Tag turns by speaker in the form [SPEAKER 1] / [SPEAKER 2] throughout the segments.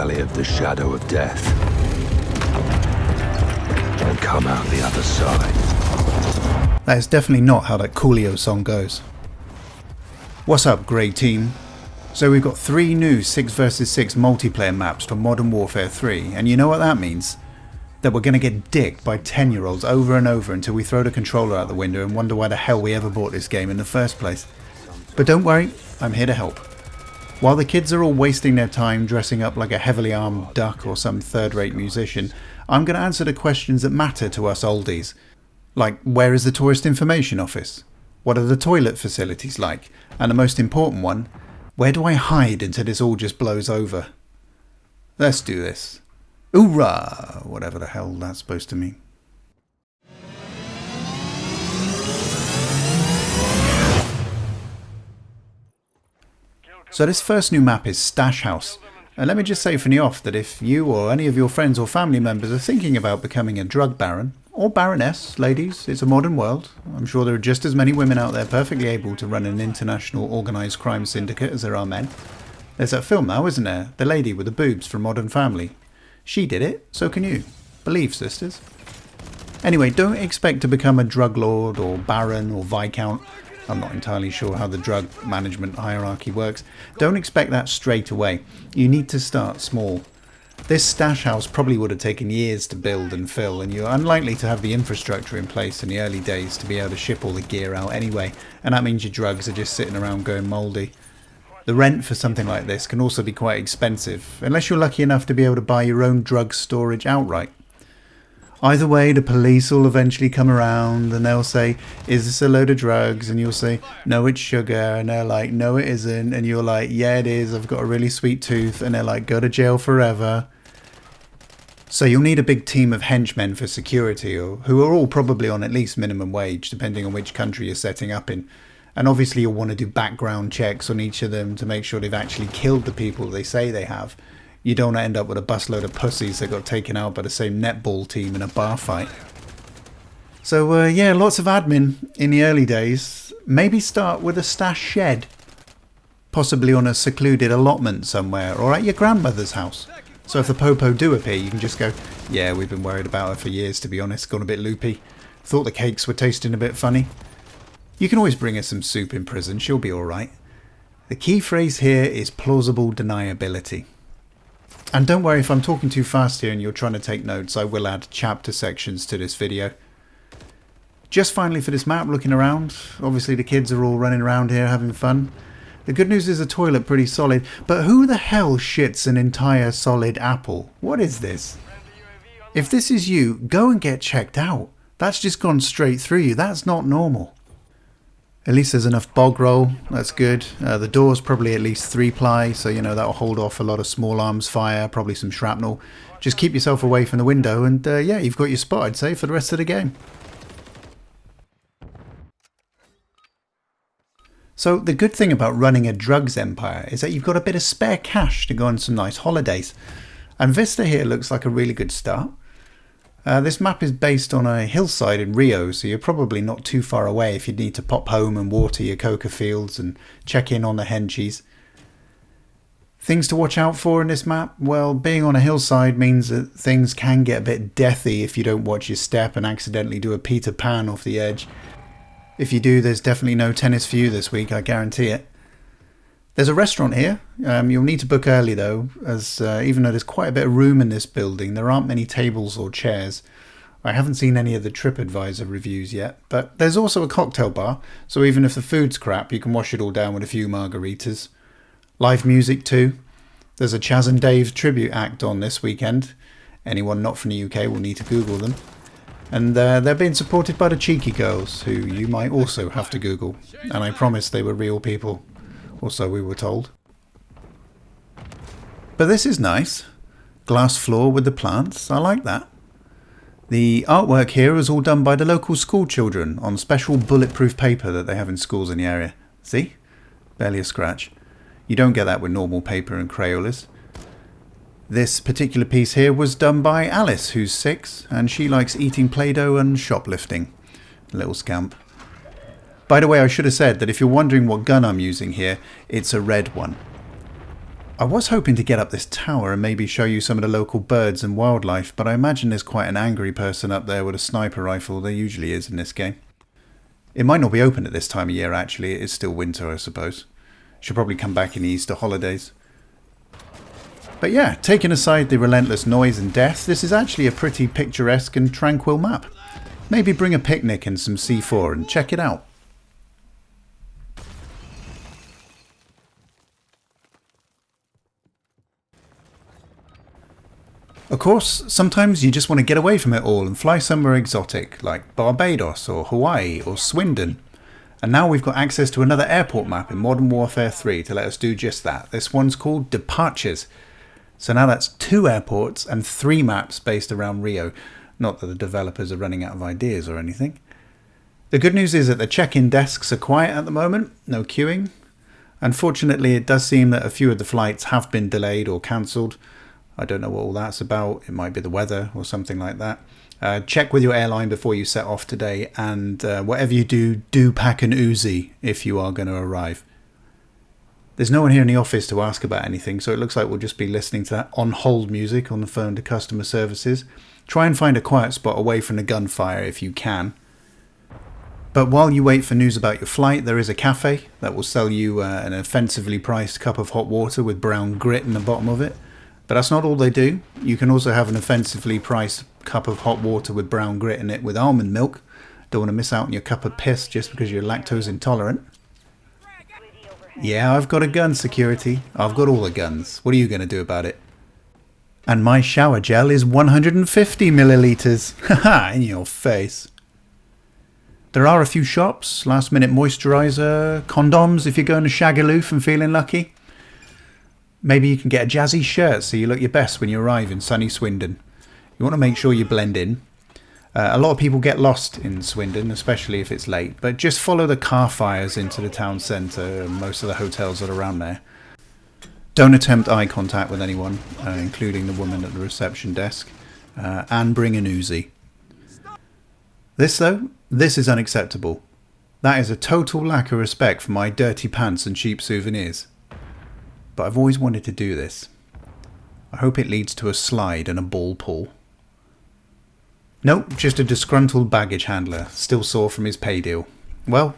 [SPEAKER 1] valley of the shadow of death and come out the other side.
[SPEAKER 2] That is definitely not how that Coolio song goes. What's up, Grey Team? So we've got 3 new 6 vs 6 multiplayer maps for Modern Warfare 3, and you know what that means? That we're going to get dicked by 10-year-olds over and over until we throw the controller out the window and wonder why the hell we ever bought this game in the first place. But don't worry, I'm here to help. While the kids are all wasting their time dressing up like a heavily armed duck or some third-rate musician, I'm going to answer the questions that matter to us oldies. Like, where is the tourist information office? What are the toilet facilities like? And the most important one, where do I hide until this all just blows over? Let's do this. Hoorah! Whatever the hell that's supposed to mean. So this first new map is Stash House. And let me just say from the off that if you or any of your friends or family members are thinking about becoming a drug baron, or baroness, ladies, it's a modern world. I'm sure there are just as many women out there perfectly able to run an international organised crime syndicate as there are men. There's that film now, isn't there? The lady with the boobs from Modern Family. She did it, so can you. Believe, sisters. Anyway, don't expect to become a drug lord or baron or viscount. I'm not entirely sure how the drug management hierarchy works. Don't expect that straight away. You need to start small. This stash house probably would have taken years to build and fill, and you're unlikely to have the infrastructure in place in the early days to be able to ship all the gear out anyway, and that means your drugs are just sitting around going mouldy. The rent for something like this can also be quite expensive, unless you're lucky enough to be able to buy your own drug storage outright. Either way, the police will eventually come around and they'll say, is this a load of drugs? And you'll say, no, it's sugar. And they're like, no, it isn't. And you're like, yeah, it is. I've got a really sweet tooth. And they're like, go to jail forever. So you'll need a big team of henchmen for security, or who are all probably on at least minimum wage, depending on which country you're setting up in. And obviously you'll want to do background checks on each of them to make sure they've actually killed the people they say they have. You don't want to end up with a busload of pussies that got taken out by the same netball team in a bar fight. So yeah, lots of admin in the early days. Maybe start with a stash shed. Possibly on a secluded allotment somewhere, or at your grandmother's house. So if the popo do appear, you can just go, yeah, we've been worried about her for years, to be honest, gone a bit loopy. Thought the cakes were tasting a bit funny. You can always bring her some soup in prison, she'll be alright. The key phrase here is plausible deniability. And don't worry if I'm talking too fast here and you're trying to take notes, I will add chapter sections to this video. Just finally for this map, looking around, obviously the kids are all running around here having fun. The good news is the toilet pretty solid, but who the hell shits an entire solid apple? What is this? If this is you, go and get checked out. That's just gone straight through you, that's not normal. At least there's enough bog roll, that's good. The door's probably at least 3-ply, so you know that'll hold off a lot of small arms fire, probably some shrapnel. Just keep yourself away from the window and yeah, you've got your spot, I'd say, for the rest of the game. So the good thing about running a drugs empire is that you've got a bit of spare cash to go on some nice holidays. And Vista here looks like a really good start. This map is based on a hillside in Rio, so you're probably not too far away if you need to pop home and water your coca fields and check in on the henchies. Things to watch out for in this map? Well, being on a hillside means that things can get a bit deathy if you don't watch your step and accidentally do a Peter Pan off the edge. If you do, there's definitely no tennis for you this week, I guarantee it. There's a restaurant here. You'll need to book early though, as even though there's quite a bit of room in this building, there aren't many tables or chairs. I haven't seen any of the TripAdvisor reviews yet, but there's also a cocktail bar, so even if the food's crap, you can wash it all down with a few margaritas. Live music too. There's a Chaz and Dave tribute act on this weekend. Anyone not from the UK will need to Google them. And they're being supported by the Cheeky Girls, who you might also have to Google. And I promise they were real people. Or so we were told. But this is nice. Glass floor with the plants. I like that. The artwork here is all done by the local school children on special bulletproof paper that they have in schools in the area. See? Barely a scratch. You don't get that with normal paper and Crayolas. This particular piece here was done by Alice, who's 6, and she likes eating Play-Doh and shoplifting. Little scamp. By the way, I should have said that if you're wondering what gun I'm using here, it's a red one. I was hoping to get up this tower and maybe show you some of the local birds and wildlife, but I imagine there's quite an angry person up there with a sniper rifle. There usually is in this game. It might not be open at this time of year actually, it is still winter I suppose. Should probably come back in the Easter holidays. But yeah, taking aside the relentless noise and death, this is actually a pretty picturesque and tranquil map. Maybe bring a picnic and some C4 and check it out. Of course, sometimes you just want to get away from it all and fly somewhere exotic, like Barbados or Hawaii or Swindon. And now we've got access to another airport map in Modern Warfare 3 to let us do just that. This one's called Departures. So now that's 2 airports and 3 maps based around Rio. Not that the developers are running out of ideas or anything. The good news is that the check-in desks are quiet at the moment, no queuing. Unfortunately, it does seem that a few of the flights have been delayed or cancelled. I don't know what all that's about. It might be the weather or something like that. Check with your airline before you set off today, and whatever you do, do pack an Uzi if you are going to arrive. There's no one here in the office to ask about anything, so it looks like we'll just be listening to that on-hold music on the phone to customer services. Try and find a quiet spot away from the gunfire if you can. But while you wait for news about your flight, there is a cafe that will sell you an offensively priced cup of hot water with brown grit in the bottom of it. But that's not all they do. You can also have an offensively priced cup of hot water with brown grit in it with almond milk. Don't want to miss out on your cup of piss just because you're lactose intolerant. Yeah, I've got a gun, security. I've got all the guns. What are you going to do about it? And my shower gel is 150 milliliters. Haha, in your face. There are a few shops, last minute moisturiser, condoms if you're going to Shagaloof and feeling lucky. Maybe you can get a jazzy shirt so you look your best when you arrive in sunny Swindon. You want to make sure you blend in. A lot of people get lost in Swindon, especially if it's late, but just follow the car fires into the town centre and most of the hotels that are around there. Don't attempt eye contact with anyone, including the woman at the reception desk, and bring an Uzi. This though, this is unacceptable. That is a total lack of respect for my dirty pants and cheap souvenirs. But I've always wanted to do this. I hope it leads to a slide and a ball pull. Nope, just a disgruntled baggage handler, still sore from his pay deal. Well,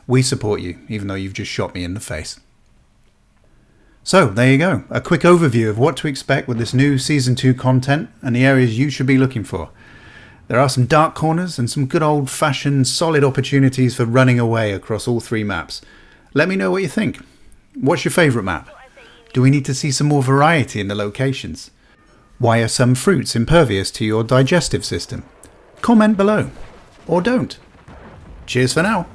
[SPEAKER 2] we support you, even though you've just shot me in the face. So, there you go. A quick overview of what to expect with this new Season 2 content and the areas you should be looking for. There are some dark corners and some good old-fashioned solid opportunities for running away across all 3 maps. Let me know what you think. What's your favourite map? Do we need to see some more variety in the locations? Why are some fruits impervious to your digestive system? Comment below. Or don't. Cheers for now.